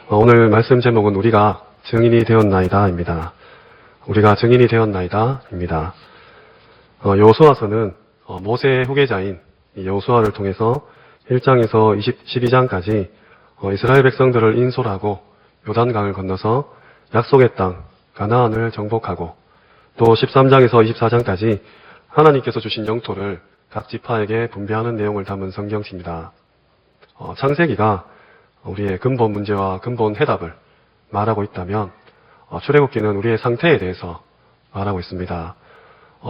오늘 말씀 제목은 우리가 증인이 되었나이다입니다. 우리가 증인이 되었나이다입니다. 여호수아서는 모세의 후계자인 여호수아를 통해서 1장에서 12장까지 이스라엘 백성들을 인솔하고 요단강을 건너서 약속의 땅 가나안을 정복하고 또 13장에서 24장까지 하나님께서 주신 영토를 각 지파에게 분배하는 내용을 담은 성경입니다. 창세기가 우리의 근본 문제와 근본 해답을 말하고 있다면 출애굽기는 우리의 상태에 대해서 말하고 있습니다.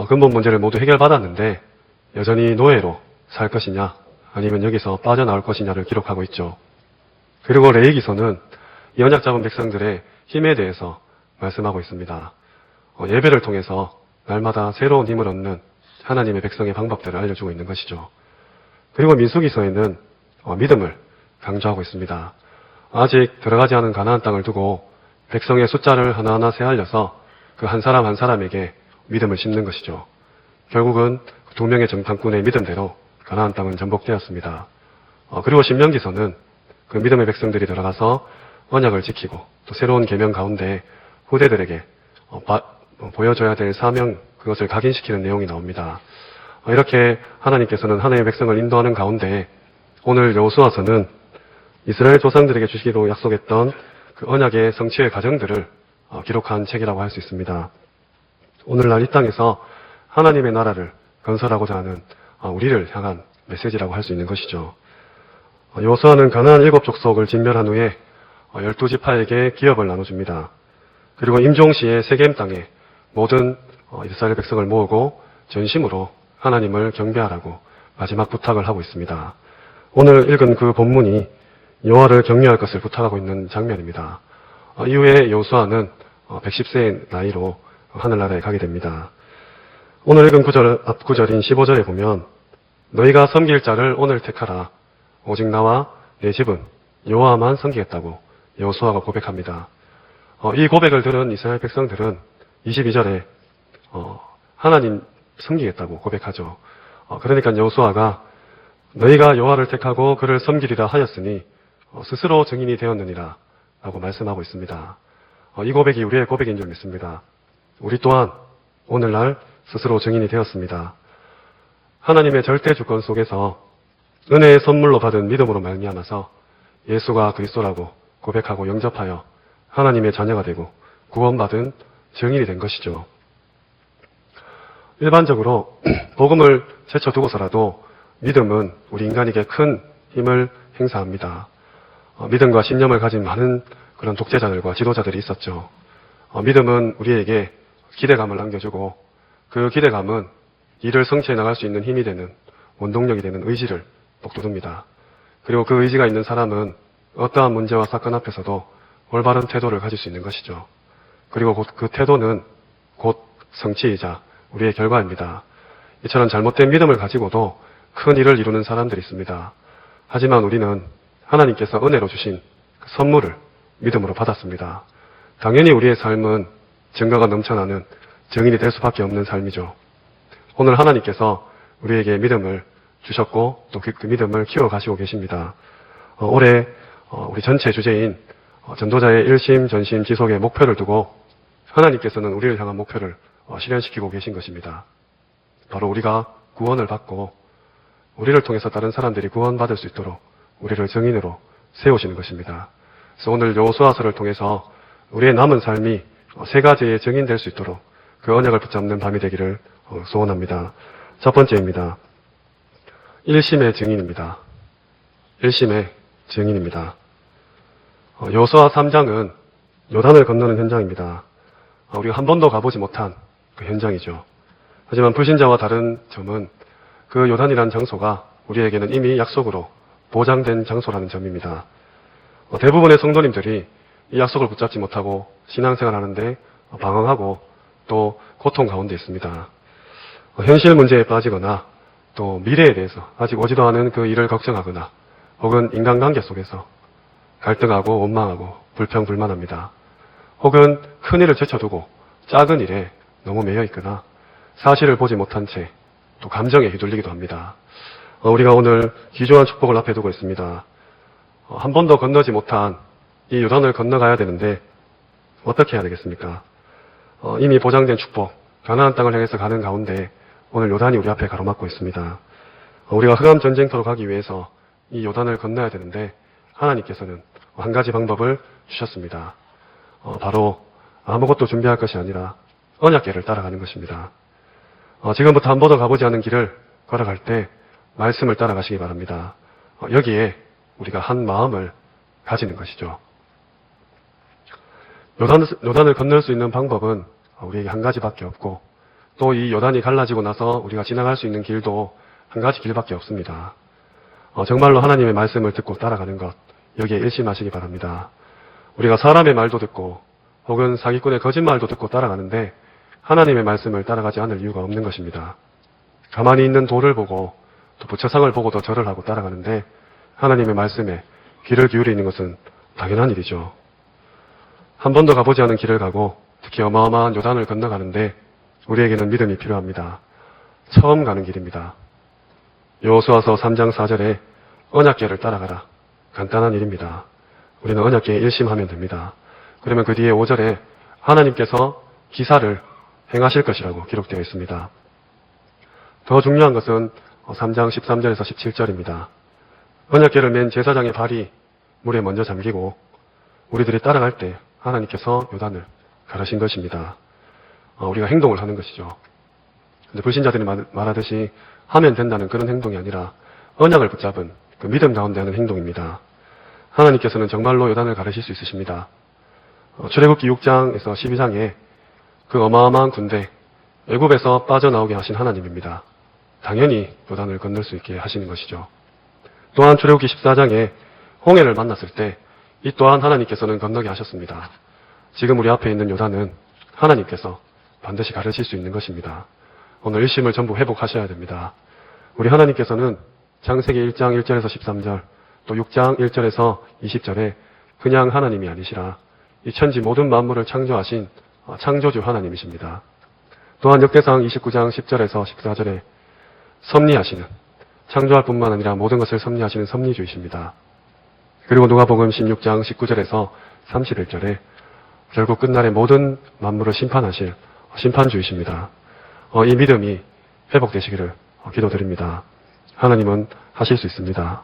근본 문제를 모두 해결받았는데 여전히 노예로 살 것이냐 아니면 여기서 빠져나올 것이냐를 기록하고 있죠. 그리고 레위기서는 이 언약 잡은 백성들의 힘에 대해서 말씀하고 있습니다. 예배를 통해서 날마다 새로운 힘을 얻는 하나님의 백성의 방법들을 알려주고 있는 것이죠. 그리고 민수기서에는 믿음을 강조하고 있습니다. 아직 들어가지 않은 가나안 땅을 두고 백성의 숫자를 하나하나 세알려서 그 한 사람 한 사람에게 믿음을 심는 것이죠. 결국은 두 명의 정탐꾼의 믿음대로 가나안 땅은 전복되었습니다. 그리고 신명기서는 그 믿음의 백성들이 들어가서 언약을 지키고 또 새로운 계명 가운데 후대들에게 보여줘야 될 사명 그것을 각인시키는 내용이 나옵니다. 이렇게 하나님께서는 하나님의 백성을 인도하는 가운데 오늘 여호수아서는 이스라엘 조상들에게 주시기로 약속했던 그 언약의 성취의 과정들을 기록한 책이라고 할 수 있습니다. 오늘날 이 땅에서 하나님의 나라를 건설하고자 하는 우리를 향한 메시지라고 할 수 있는 것이죠. 여호수아는 가나안 7족속을 진멸한 후에 12지파에게 기업을 나눠줍니다. 그리고 임종시에 세겜 땅에 모든 이스라엘 백성을 모으고 전심으로 하나님을 경배하라고 마지막 부탁을 하고 있습니다. 오늘 읽은 그 본문이 여호와를 경외할 것을 부탁하고 있는 장면입니다. 이후에 여호수아는 110세의 나이로 하늘나라에 가게 됩니다. 오늘 읽은 앞 구절인 15절에 보면 너희가 섬길 자를 오늘 택하라. 오직 나와 내 집은 여호와만 섬기겠다고 여호수아가 고백합니다. 이 고백을 들은 이스라엘 백성들은 22절에 하나님 섬기겠다고 고백하죠. 그러니까 여호수아가 너희가 여호와를 택하고 그를 섬기리라 하였으니 스스로 증인이 되었느니라 라고 말씀하고 있습니다. 이 고백이 우리의 고백인 줄 믿습니다. 우리 또한 오늘날 스스로 증인이 되었습니다. 하나님의 절대 주권 속에서 은혜의 선물로 받은 믿음으로 말미암아서 예수가 그리스도라고 고백하고 영접하여 하나님의 자녀가 되고 구원받은 증인이 된 것이죠. 일반적으로 복음을 제쳐두고서라도 믿음은 우리 인간에게 큰 힘을 행사합니다. 믿음과 신념을 가진 많은 그런 독재자들과 지도자들이 있었죠. 믿음은 우리에게 기대감을 남겨주고 그 기대감은 일을 성취해 나갈 수 있는 힘이 되는 원동력이 되는 의지를 북돋웁니다. 그리고 그 의지가 있는 사람은 어떠한 문제와 사건 앞에서도 올바른 태도를 가질 수 있는 것이죠. 그리고 그 태도는 곧 성취이자 우리의 결과입니다. 이처럼 잘못된 믿음을 가지고도 큰 일을 이루는 사람들이 있습니다. 하지만 우리는 하나님께서 은혜로 주신 그 선물을 믿음으로 받았습니다. 당연히 우리의 삶은 증거가 넘쳐나는 증인이 될 수밖에 없는 삶이죠. 오늘 하나님께서 우리에게 믿음을 주셨고 또 그 믿음을 키워가시고 계십니다. 올해 우리 전체 주제인 전도자의 일심, 전심, 지속의 목표를 두고 하나님께서는 우리를 향한 목표를 실현시키고 계신 것입니다. 바로 우리가 구원을 받고 우리를 통해서 다른 사람들이 구원받을 수 있도록 우리를 증인으로 세우시는 것입니다. 그래서 오늘 여호수아서를 통해서 우리의 남은 삶이 세 가지의 증인될 수 있도록 그 언약을 붙잡는 밤이 되기를 소원합니다. 첫 번째입니다. 일심의 증인입니다. 일심의 증인입니다. 여호수아 3장은 요단을 건너는 현장입니다. 우리가 한 번도 가보지 못한 그 현장이죠. 하지만 불신자와 다른 점은 그 요단이라는 장소가 우리에게는 이미 약속으로 보장된 장소라는 점입니다. 대부분의 성도님들이 이 약속을 붙잡지 못하고 신앙생활하는데 방황하고 또 고통 가운데 있습니다. 현실 문제에 빠지거나 또 미래에 대해서 아직 오지도 않은 그 일을 걱정하거나 혹은 인간관계 속에서 갈등하고 원망하고 불평불만합니다. 혹은 큰 일을 제쳐두고 작은 일에 너무 매여 있거나 사실을 보지 못한 채 또 감정에 휘둘리기도 합니다. 우리가 오늘 귀중한 축복을 앞에 두고 있습니다. 한 번도 건너지 못한 이 요단을 건너가야 되는데 어떻게 해야 되겠습니까? 이미 보장된 축복, 가나안 땅을 향해서 가는 가운데 오늘 요단이 우리 앞에 가로막고 있습니다. 우리가 흑암 전쟁터로 가기 위해서 이 요단을 건너야 되는데 하나님께서는 한 가지 방법을 주셨습니다. 바로 아무것도 준비할 것이 아니라 언약궤를 따라가는 것입니다. 지금부터 한 번도 가보지 않은 길을 걸어갈 때 말씀을 따라가시기 바랍니다. 여기에 우리가 한 마음을 가지는 것이죠. 요단을 건널 수 있는 방법은 우리에게 한 가지밖에 없고 또 이 요단이 갈라지고 나서 우리가 지나갈 수 있는 길도 한 가지 길밖에 없습니다. 정말로 하나님의 말씀을 듣고 따라가는 것, 여기에 일심하시기 바랍니다. 우리가 사람의 말도 듣고 혹은 사기꾼의 거짓말도 듣고 따라가는데 하나님의 말씀을 따라가지 않을 이유가 없는 것입니다. 가만히 있는 돌을 보고 또 부처상을 보고도 절을 하고 따라가는데 하나님의 말씀에 귀를 기울이는 것은 당연한 일이죠. 한 번도 가보지 않은 길을 가고 특히 어마어마한 요단을 건너가는데 우리에게는 믿음이 필요합니다. 처음 가는 길입니다. 여호수아서 3장 4절에 언약궤를 따라가라. 간단한 일입니다. 우리는 언약궤에 일심하면 됩니다. 그러면 그 뒤에 5절에 하나님께서 기사를 행하실 것이라고 기록되어 있습니다. 더 중요한 것은 3장 13절에서 17절입니다. 언약궤를 맨 제사장의 발이 물에 먼저 잠기고 우리들이 따라갈 때 하나님께서 요단을 가르신 것입니다. 우리가 행동을 하는 것이죠. 근데 불신자들이 말하듯이 하면 된다는 그런 행동이 아니라 언약을 붙잡은 그 믿음 가운데 하는 행동입니다. 하나님께서는 정말로 요단을 가르칠 수 있으십니다. 출애굽기 6장에서 12장에 그 어마어마한 군대 애굽에서 빠져나오게 하신 하나님입니다. 당연히 요단을 건널 수 있게 하시는 것이죠. 또한 출애굽기 14장에 홍해를 만났을 때 이 또한 하나님께서는 건너게 하셨습니다. 지금 우리 앞에 있는 요단은 하나님께서 반드시 가르칠 수 있는 것입니다. 오늘 일심을 전부 회복하셔야 됩니다. 우리 하나님께서는 창세기 1장 1절에서 13절 또 6장 1절에서 20절에 그냥 하나님이 아니시라 이 천지 모든 만물을 창조하신 창조주 하나님이십니다. 또한 역대상 29장 10절에서 14절에 섭리하시는, 창조할 뿐만 아니라 모든 것을 섭리하시는 섭리주이십니다. 그리고 누가복음 16장 19절에서 31절에 결국 끝날에 모든 만물을 심판하실 심판주이십니다. 이 믿음이 회복되시기를 기도드립니다. 하나님은 하실 수 있습니다.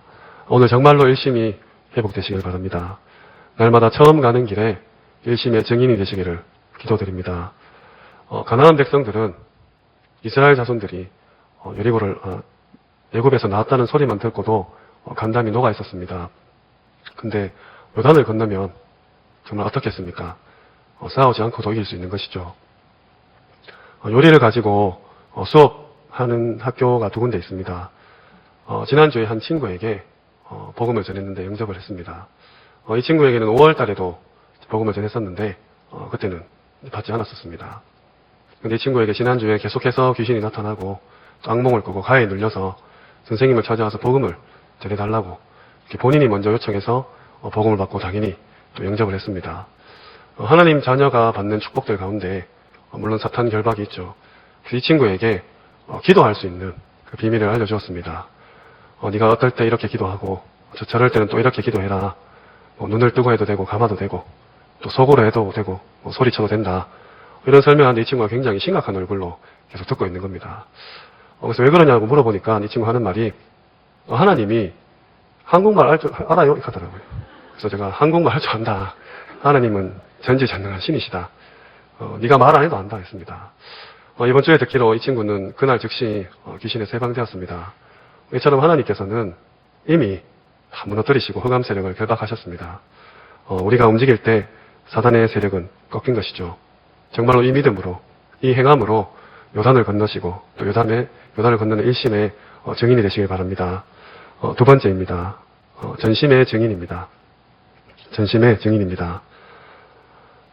오늘 정말로 일심이 회복되시길 바랍니다. 날마다 처음 가는 길에 일심의 증인이 되시기를 기도드립니다. 가나안 백성들은 이스라엘 자손들이 여리고를 애굽에서 나왔다는 소리만 듣고도 간담이 녹아 있었습니다. 근데 요단을 건너면 정말 어떻겠습니까? 싸우지 않고도 이길 수 있는 것이죠. 요리를 가지고 수업하는 학교가 두 군데 있습니다. 지난주에 한 친구에게 복음을 전했는데 영접을 했습니다. 이 친구에게는 5월 달에도 복음을 전했었는데 그때는 받지 않았었습니다. 근데 이 친구에게 지난주에 계속해서 귀신이 나타나고 또 악몽을 꾸고 가해에 눌려서 선생님을 찾아와서 복음을 전해달라고 본인이 먼저 요청해서 복음을 받고 당연히 또 영접을 했습니다. 하나님 자녀가 받는 축복들 가운데 물론 사탄 결박이 있죠. 이 친구에게 기도할 수 있는 그 비밀을 알려주었습니다. 네가 어떨 때 이렇게 기도하고 저럴 때는 또 이렇게 기도해라. 눈을 뜨고 해도 되고 감아도 되고 또 속으로 해도 되고 소리쳐도 된다. 이런 설명하는데 이 친구가 굉장히 심각한 얼굴로 계속 듣고 있는 겁니다. 그래서 왜 그러냐고 물어보니까 이 친구 하는 말이 하나님이 한국말 알아요? 이렇게 하더라고요. 그래서 제가 한국말 할 줄 안다. 하나님은 전지전능한 신이시다. 네가 말 안 해도 안다 했습니다. 이번 주에 듣기로 이 친구는 그날 즉시 귀신에 해방되었습니다. 이처럼 하나님께서는 이미 다 무너뜨리시고 흑암 세력을 결박하셨습니다. 우리가 움직일 때 사단의 세력은 꺾인 것이죠. 정말로 이 믿음으로, 이 행함으로 요단을 건너시고 또 요단을 건너는 일심의 증인이 되시길 바랍니다. 두 번째입니다. 전심의 증인입니다. 전심의 증인입니다.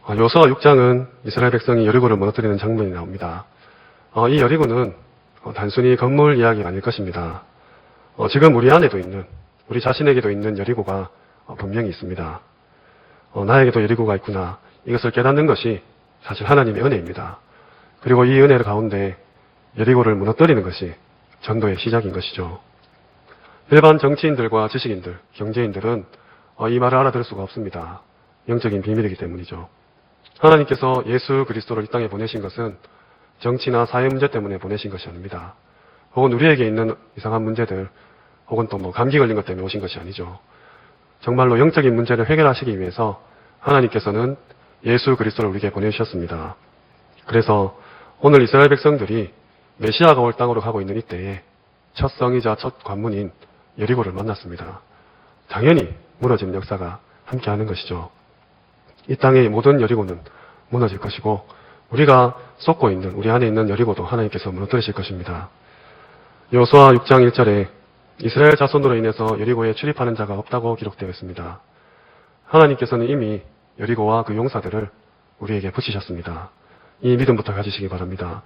요수아 6장은 이스라엘 백성이 여리고를 무너뜨리는 장면이 나옵니다. 이 여리고는 단순히 건물 이야기가 아닐 것입니다. 지금 우리 안에도 있는, 우리 자신에게도 있는 여리고가 분명히 있습니다. 나에게도 여리고가 있구나. 이것을 깨닫는 것이 사실 하나님의 은혜입니다. 그리고 이 은혜 가운데 여리고를 무너뜨리는 것이 전도의 시작인 것이죠. 일반 정치인들과 지식인들, 경제인들은 이 말을 알아들을 수가 없습니다. 영적인 비밀이기 때문이죠. 하나님께서 예수 그리스도를 이 땅에 보내신 것은 정치나 사회 문제 때문에 보내신 것이 아닙니다. 혹은 우리에게 있는 이상한 문제들, 혹은 또 뭐 감기 걸린 것 때문에 오신 것이 아니죠. 정말로 영적인 문제를 해결하시기 위해서 하나님께서는 예수 그리스도를 우리에게 보내주셨습니다. 그래서 오늘 이스라엘 백성들이 메시아가 올 땅으로 가고 있는 이때에 첫 성이자 첫 관문인 여리고를 만났습니다. 당연히 무너지는 역사가 함께하는 것이죠. 이 땅의 모든 여리고는 무너질 것이고 우리가 쏟고 있는 우리 안에 있는 여리고도 하나님께서 무너뜨리실 것입니다. 여호수아 6장 1절에 이스라엘 자손으로 인해서 여리고에 출입하는 자가 없다고 기록되어 있습니다. 하나님께서는 이미 여리고와 그 용사들을 우리에게 붙이셨습니다. 이 믿음부터 가지시기 바랍니다.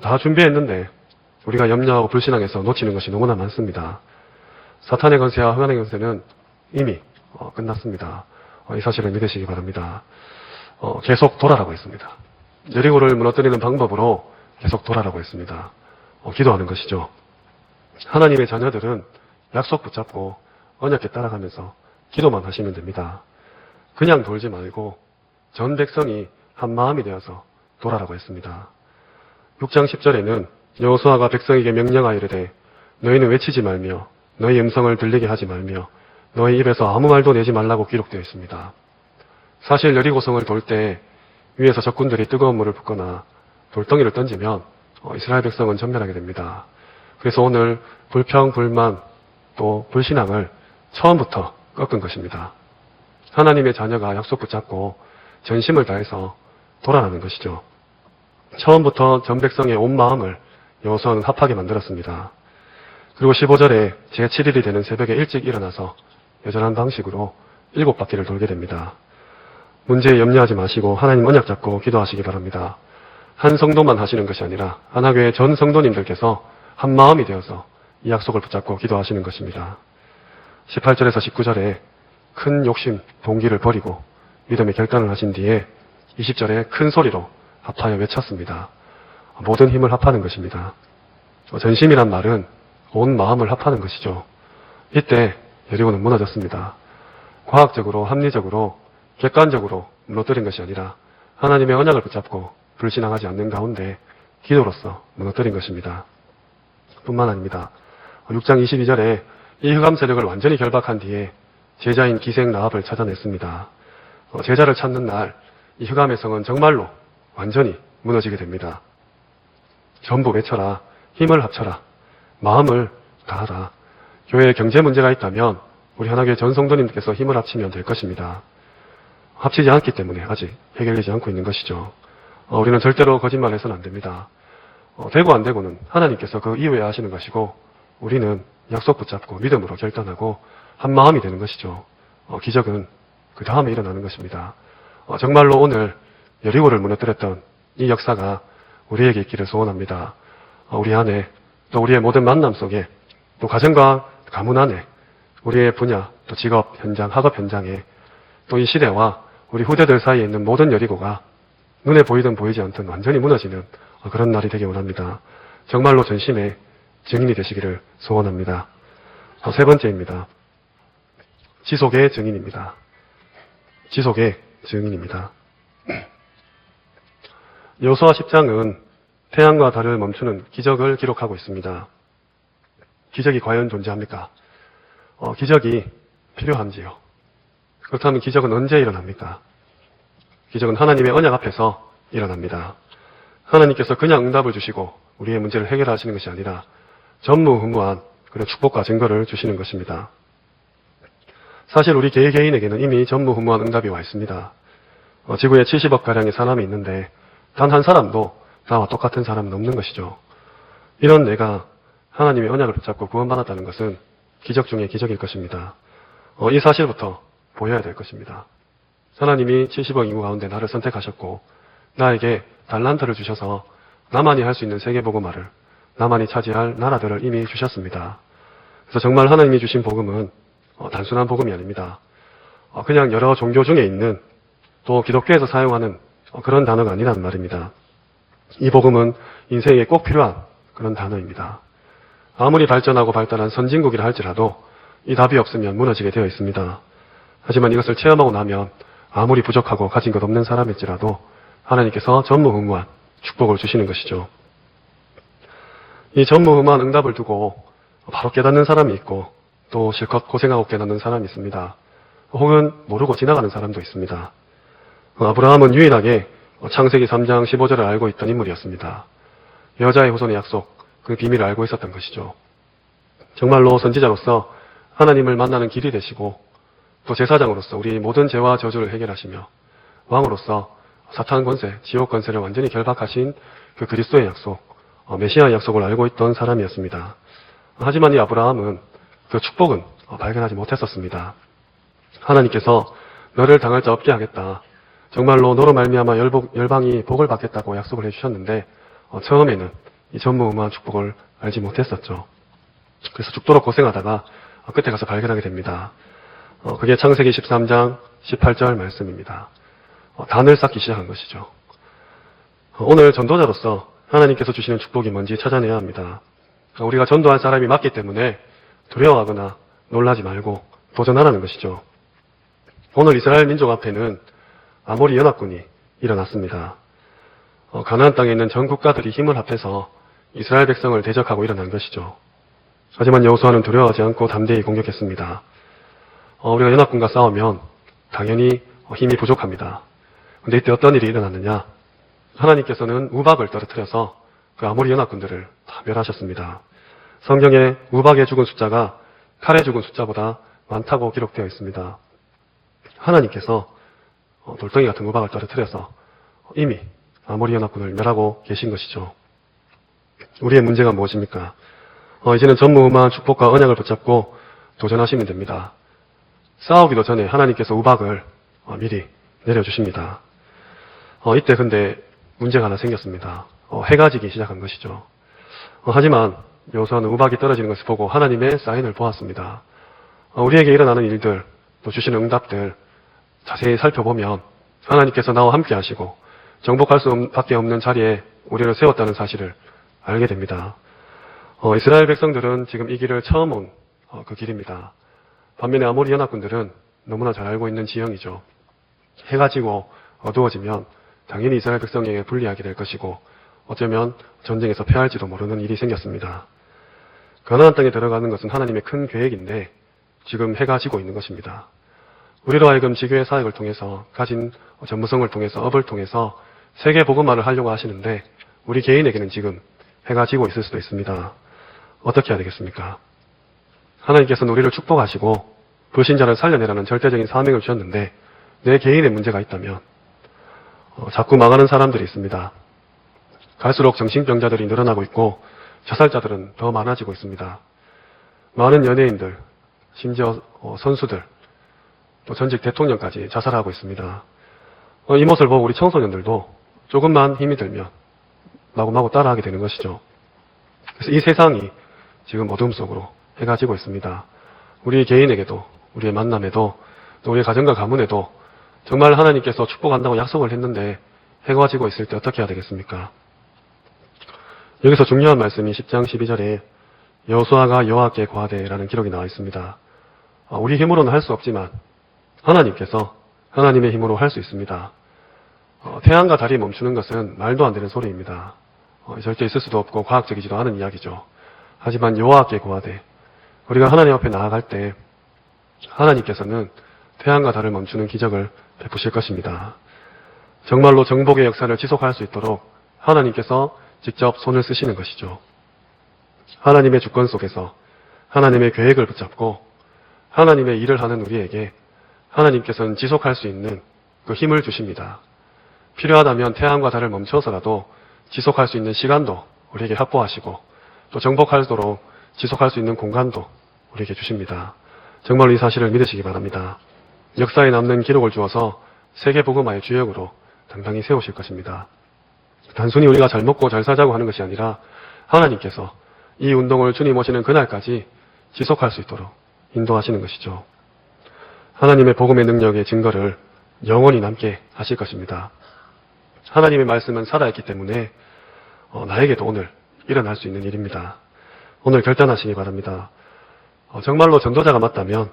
다 준비했는데 우리가 염려하고 불신앙해서 놓치는 것이 너무나 많습니다. 사탄의 권세와 흑암의 권세는 이미 끝났습니다. 이 사실을 믿으시기 바랍니다. 계속 돌아라고 했습니다. 여리고를 무너뜨리는 방법으로 계속 돌아라고 했습니다. 기도하는 것이죠. 하나님의 자녀들은 약속 붙잡고 언약에 따라가면서 기도만 하시면 됩니다. 그냥 돌지 말고 전 백성이 한 마음이 되어서 돌아라고 했습니다. 6장 10절에는 여호수아가 백성에게 명령하여 이르되 너희는 외치지 말며 너희 음성을 들리게 하지 말며 너희 입에서 아무 말도 내지 말라고 기록되어 있습니다. 사실 여리고성을 돌 때 위에서 적군들이 뜨거운 물을 붓거나 돌덩이를 던지면 이스라엘 백성은 전멸하게 됩니다. 그래서 오늘 불평, 불만, 또 불신앙을 처음부터 꺾은 것입니다. 하나님의 자녀가 약속 붙잡고 전심을 다해서 돌아가는 것이죠. 처음부터 전 백성의 온 마음을 여호수아는 합하게 만들었습니다. 그리고 15절에 제7일이 되는 새벽에 일찍 일어나서 여전한 방식으로 7바퀴를 돌게 됩니다. 문제에 염려하지 마시고 하나님 언약 잡고 기도하시기 바랍니다. 한 성도만 하시는 것이 아니라 하나교회 전 성도님들께서 한 마음이 되어서 이 약속을 붙잡고 기도하시는 것입니다. 18절에서 19절에 큰 욕심, 동기를 버리고 믿음의 결단을 하신 뒤에 20절에 큰 소리로 합하여 외쳤습니다. 모든 힘을 합하는 것입니다. 전심이란 말은 온 마음을 합하는 것이죠. 이때 여리고는 무너졌습니다. 과학적으로, 합리적으로, 객관적으로 무너뜨린 것이 아니라 하나님의 언약을 붙잡고 불신앙하지 않는 가운데 기도로서 무너뜨린 것입니다. 뿐만 아닙니다. 6장 22절에 이 흑암 세력을 완전히 결박한 뒤에 제자인 기생 라합을 찾아냈습니다. 제자를 찾는 날 이 흑암의 성은 정말로 완전히 무너지게 됩니다. 전부 외쳐라. 힘을 합쳐라. 마음을 다하라. 교회에 경제 문제가 있다면 우리 하나교회 전 성도님께서 힘을 합치면 될 것입니다. 합치지 않기 때문에 아직 해결되지 않고 있는 것이죠. 우리는 절대로 거짓말해서는 안 됩니다. 되고 안 되고는 하나님께서 그 이후에 하시는 것이고 우리는 약속 붙잡고 믿음으로 결단하고 한 마음이 되는 것이죠. 기적은 그 다음에 일어나는 것입니다. 정말로 오늘 여리고를 무너뜨렸던 이 역사가 우리에게 있기를 소원합니다. 우리 안에 또 우리의 모든 만남 속에 또 가정과 가문 안에 우리의 분야 또 직업 현장, 학업 현장에 또 이 시대와 우리 후대들 사이에 있는 모든 여리고가 눈에 보이든 보이지 않든 완전히 무너지는 그런 날이 되기 원합니다. 정말로 전심의 증인이 되시기를 소원합니다. 세 번째입니다. 지속의 증인입니다. 지속의 증인입니다. 여호수아 10장은 태양과 달을 멈추는 기적을 기록하고 있습니다. 기적이 과연 존재합니까? 기적이 필요한지요? 그렇다면 기적은 언제 일어납니까? 기적은 하나님의 언약 앞에서 일어납니다. 하나님께서 그냥 응답을 주시고 우리의 문제를 해결하시는 것이 아니라 전무후무한 그런 축복과 증거를 주시는 것입니다. 사실 우리 개개인에게는 이미 전무후무한 응답이 와 있습니다. 지구에 70억가량의 사람이 있는데 단 한 사람도 나와 똑같은 사람은 없는 것이죠. 이런 내가 하나님의 언약을 붙잡고 구원받았다는 것은 기적 중에 기적일 것입니다. 이 사실부터 보여야 될 것입니다. 하나님이 70억 인구 가운데 나를 선택하셨고 나에게 달란트를 주셔서 나만이 할 수 있는 세계복음화를 나만이 차지할 나라들을 이미 주셨습니다. 그래서 정말 하나님이 주신 복음은 단순한 복음이 아닙니다. 그냥 여러 종교 중에 있는 또 기독교에서 사용하는 그런 단어가 아니란 말입니다. 이 복음은 인생에 꼭 필요한 그런 단어입니다. 아무리 발전하고 발달한 선진국이라 할지라도 이 답이 없으면 무너지게 되어 있습니다. 하지만 이것을 체험하고 나면 아무리 부족하고 가진 것 없는 사람일지라도 하나님께서 전무후무한 축복을 주시는 것이죠. 이 전무후무한 응답을 두고 바로 깨닫는 사람이 있고 또 실컷 고생하고 깨닫는 사람이 있습니다. 혹은 모르고 지나가는 사람도 있습니다. 아브라함은 유일하게 창세기 3장 15절을 알고 있던 인물이었습니다. 여자의 후손의 약속, 그 비밀을 알고 있었던 것이죠. 정말로 선지자로서 하나님을 만나는 길이 되시고 또 제사장으로서 우리 모든 죄와 저주를 해결하시며 왕으로서 사탄 권세, 지옥 권세를 완전히 결박하신 그 그리스도의 약속, 메시아의 약속을 알고 있던 사람이었습니다. 하지만 이 아브라함은 그 축복은 발견하지 못했었습니다. 하나님께서 너를 당할 자 없게 하겠다. 정말로 너로 말미암아 열방이 복을 받겠다고 약속을 해주셨는데 처음에는 이 전무후무한 축복을 알지 못했었죠. 그래서 죽도록 고생하다가 끝에 가서 발견하게 됩니다. 그게 창세기 13장 18절 말씀입니다. 단을 쌓기 시작한 것이죠. 오늘 전도자로서 하나님께서 주시는 축복이 뭔지 찾아내야 합니다. 우리가 전도할 사람이 맞기 때문에 두려워하거나 놀라지 말고 도전하라는 것이죠. 오늘 이스라엘 민족 앞에는 아모리 연합군이 일어났습니다. 가나안 땅에 있는 전 국가들이 힘을 합해서 이스라엘 백성을 대적하고 일어난 것이죠. 하지만 여호수아는 두려워하지 않고 담대히 공격했습니다. 우리가 연합군과 싸우면 당연히 힘이 부족합니다. 그런데 이때 어떤 일이 일어났느냐? 하나님께서는 우박을 떨어뜨려서 그 아모리 연합군들을 다 멸하셨습니다. 성경에 우박에 죽은 숫자가 칼에 죽은 숫자보다 많다고 기록되어 있습니다. 하나님께서 돌덩이 같은 우박을 떨어뜨려서 이미 아모리 연합군을 멸하고 계신 것이죠. 우리의 문제가 무엇입니까? 이제는 전무후무한 축복과 언약을 붙잡고 도전하시면 됩니다. 싸우기도 전에 하나님께서 우박을 미리 내려주십니다. 이때 근데 문제가 하나 생겼습니다. 해가 지기 시작한 것이죠. 하지만 여호수아는 우박이 떨어지는 것을 보고 하나님의 사인을 보았습니다. 우리에게 일어나는 일들, 또 주시는 응답들 자세히 살펴보면 하나님께서 나와 함께 하시고 정복할 수밖에 없는 자리에 우리를 세웠다는 사실을 알게 됩니다. 이스라엘 백성들은 지금 이 길을 처음 온 그 길입니다. 반면에 아모리 연합군들은 너무나 잘 알고 있는 지형이죠. 해가 지고 어두워지면 당연히 이스라엘 백성에게 불리하게 될 것이고 어쩌면 전쟁에서 패할지도 모르는 일이 생겼습니다. 가나안 땅에 들어가는 것은 하나님의 큰 계획인데 지금 해가 지고 있는 것입니다. 우리로 하여금 지교회 사역을 통해서 가진 전무성을 통해서 업을 통해서 세계 복음화를 하려고 하시는데 우리 개인에게는 지금 해가 지고 있을 수도 있습니다. 어떻게 해야 되겠습니까? 하나님께서는 우리를 축복하시고 불신자를 살려내라는 절대적인 사명을 주셨는데 내 개인의 문제가 있다면 자꾸 망하는 사람들이 있습니다. 갈수록 정신병자들이 늘어나고 있고 자살자들은 더 많아지고 있습니다. 많은 연예인들, 심지어 선수들, 또 전직 대통령까지 자살하고 있습니다. 이 모습을 보고 우리 청소년들도 조금만 힘이 들면 마구마구 따라하게 되는 것이죠. 그래서 이 세상이 지금 어둠 속으로 해가 지고 있습니다. 우리 개인에게도, 우리의 만남에도, 또 우리의 가정과 가문에도 정말 하나님께서 축복한다고 약속을 했는데 해가 지고 있을 때 어떻게 해야 되겠습니까? 여기서 중요한 말씀이 10장 12절에 여호수아가 여호와께 고하되라는 기록이 나와 있습니다. 우리 힘으로는 할 수 없지만 하나님께서 하나님의 힘으로 할 수 있습니다. 태양과 달이 멈추는 것은 말도 안 되는 소리입니다. 절대 있을 수도 없고 과학적이지도 않은 이야기죠. 하지만 여호와께 고하되 우리가 하나님 앞에 나아갈 때 하나님께서는 태양과 달을 멈추는 기적을 베푸실 것입니다. 정말로 정복의 역사를 지속할 수 있도록 하나님께서 직접 손을 쓰시는 것이죠. 하나님의 주권 속에서 하나님의 계획을 붙잡고 하나님의 일을 하는 우리에게 하나님께서는 지속할 수 있는 그 힘을 주십니다. 필요하다면 태양과 달을 멈춰서라도 지속할 수 있는 시간도 우리에게 확보하시고 또 정복하도록 지속할 수 있는 공간도 우리에게 주십니다. 정말로 이 사실을 믿으시기 바랍니다. 역사에 남는 기록을 주어서 세계 복음화의 주역으로 당당히 세우실 것입니다. 단순히 우리가 잘 먹고 잘 살자고 하는 것이 아니라 하나님께서 이 운동을 주님 오시는 그날까지 지속할 수 있도록 인도하시는 것이죠. 하나님의 복음의 능력의 증거를 영원히 남게 하실 것입니다. 하나님의 말씀은 살아있기 때문에 나에게도 오늘 일어날 수 있는 일입니다. 오늘 결단하시기 바랍니다. 정말로 전도자가 맞다면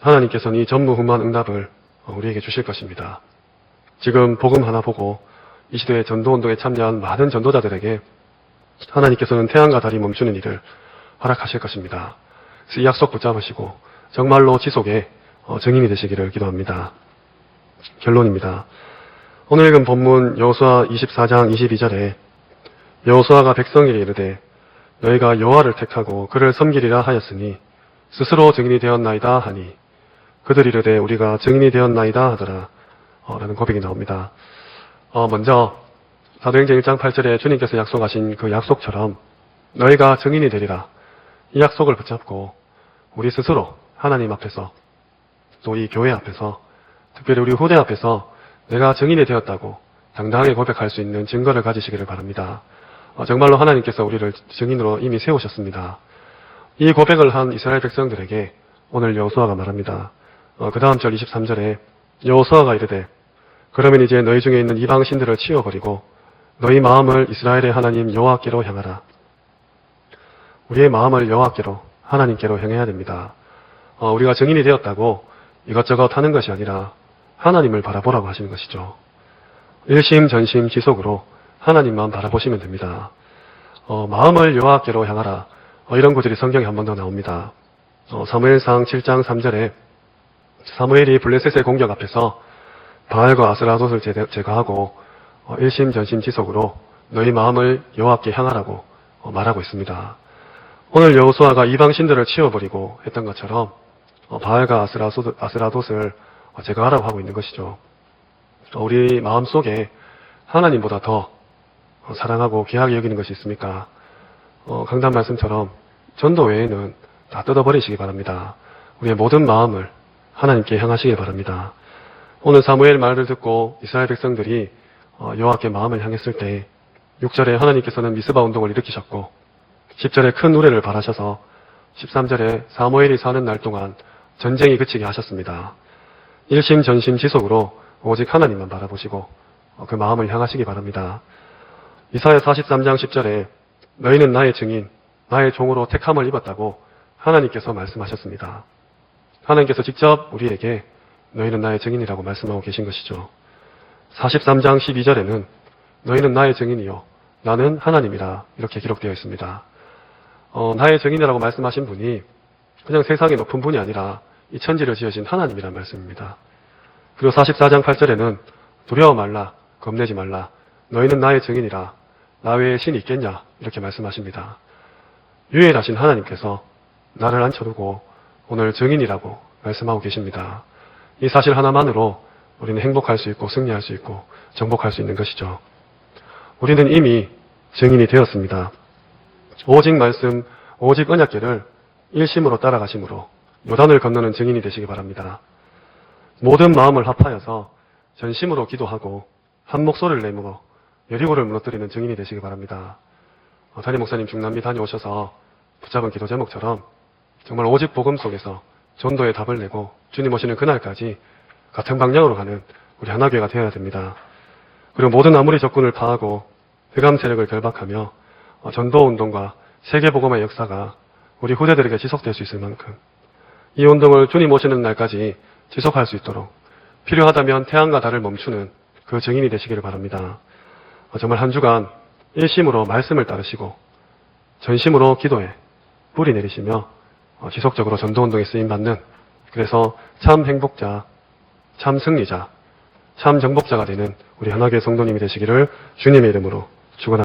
하나님께서는 이 전무후무한 응답을 우리에게 주실 것입니다. 지금 복음 하나 보고 이 시대의 전도운동에 참여한 많은 전도자들에게 하나님께서는 태양과 달이 멈추는 일을 허락하실 것입니다. 그래서 이 약속 붙잡으시고 정말로 지속의 증인이 되시기를 기도합니다. 결론입니다. 오늘 읽은 본문 여호수아 24장 22절에 여호수아가 백성에게 이르되 너희가 여호와를 택하고 그를 섬기리라 하였으니 스스로 증인이 되었나이다 하니 그들이 이르되 우리가 증인이 되었나이다 하더라 라는 고백이 나옵니다. 먼저 사도행전 1장 8절에 주님께서 약속하신 그 약속처럼 너희가 증인이 되리라 이 약속을 붙잡고 우리 스스로 하나님 앞에서 또 이 교회 앞에서 특별히 우리 후대 앞에서 내가 증인이 되었다고 당당하게 고백할 수 있는 증거를 가지시기를 바랍니다. 정말로 하나님께서 우리를 증인으로 이미 세우셨습니다. 이 고백을 한 이스라엘 백성들에게 오늘 여호수아가 말합니다. 그 다음 절 23절에 여호수아가 이르되 그러면 이제 너희 중에 있는 이방 신들을 치워버리고 너희 마음을 이스라엘의 하나님 여호와께로 향하라. 우리의 마음을 여호와께로 하나님께로 향해야 됩니다. 우리가 증인이 되었다고 이것저것 하는 것이 아니라 하나님을 바라보라고 하시는 것이죠. 일심 전심 지속으로 하나님만 바라보시면 됩니다. 마음을 여호와께로 향하라. 이런 구절이 성경에 한 번 더 나옵니다. 사무엘상 7장 3절에 사무엘이 블레셋의 공격 앞에서 바알과 아스라돗을 제거하고 일심 전심 지속으로 너희 마음을 여호와께 향하라고 말하고 있습니다. 오늘 여호수아가 이방 신들을 치워버리고 했던 것처럼 바알과 아스라돗을 제거하라고 하고 있는 것이죠. 우리 마음속에 하나님보다 더 사랑하고 귀하게 여기는 것이 있습니까? 강단 말씀처럼 전도 외에는 다 뜯어버리시기 바랍니다. 우리의 모든 마음을 하나님께 향하시기 바랍니다. 오늘 사무엘 말을 듣고 이스라엘 백성들이 여호와께 마음을 향했을 때 6절에 하나님께서는 미스바 운동을 일으키셨고 10절에 큰 우레를 발하셔서 13절에 사무엘이 사는 날 동안 전쟁이 그치게 하셨습니다. 일심 전심 지속으로 오직 하나님만 바라보시고 그 마음을 향하시기 바랍니다. 이사야 43장 10절에 너희는 나의 증인, 나의 종으로 택함을 입었다고 하나님께서 말씀하셨습니다. 하나님께서 직접 우리에게 너희는 나의 증인이라고 말씀하고 계신 것이죠. 43장 12절에는 너희는 나의 증인이요 나는 하나님이라 이렇게 기록되어 있습니다. 나의 증인이라고 말씀하신 분이 그냥 세상의 높은 분이 아니라 이 천지를 지으신 하나님이란 말씀입니다. 그리고 44장 8절에는 두려워 말라, 겁내지 말라, 너희는 나의 증인이라, 나 외에 신이 있겠냐 이렇게 말씀하십니다. 유일하신 하나님께서 나를 앉혀두고 오늘 증인이라고 말씀하고 계십니다. 이 사실 하나만으로 우리는 행복할 수 있고 승리할 수 있고 정복할 수 있는 것이죠. 우리는 이미 증인이 되었습니다. 오직 말씀, 오직 언약궤를 일심으로 따라가심으로 요단을 건너는 증인이 되시기 바랍니다. 모든 마음을 합하여서 전심으로 기도하고 한 목소리를 내므로 여리고를 무너뜨리는 증인이 되시기 바랍니다. 담임 목사님 중남미 다녀오셔서 붙잡은 기도 제목처럼 정말 오직 복음 속에서 전도의 답을 내고 주님 오시는 그날까지 같은 방향으로 가는 우리 하나교회가 되어야 됩니다. 그리고 모든 아무리 적군을 파하고 흑암 세력을 결박하며 전도운동과 세계복음의 역사가 우리 후대들에게 지속될 수 있을 만큼 이 운동을 주님 오시는 날까지 지속할 수 있도록 필요하다면 태양과 달을 멈추는 그 증인이 되시기를 바랍니다. 정말 한 주간 일심으로 말씀을 따르시고 전심으로 기도에 뿌리 내리시며 지속적으로 전도운동에 쓰임받는 그래서 참 행복자, 참 승리자, 참 정복자가 되는 우리 하나교회 성도님이 되시기를 주님의 이름으로 축원합니다.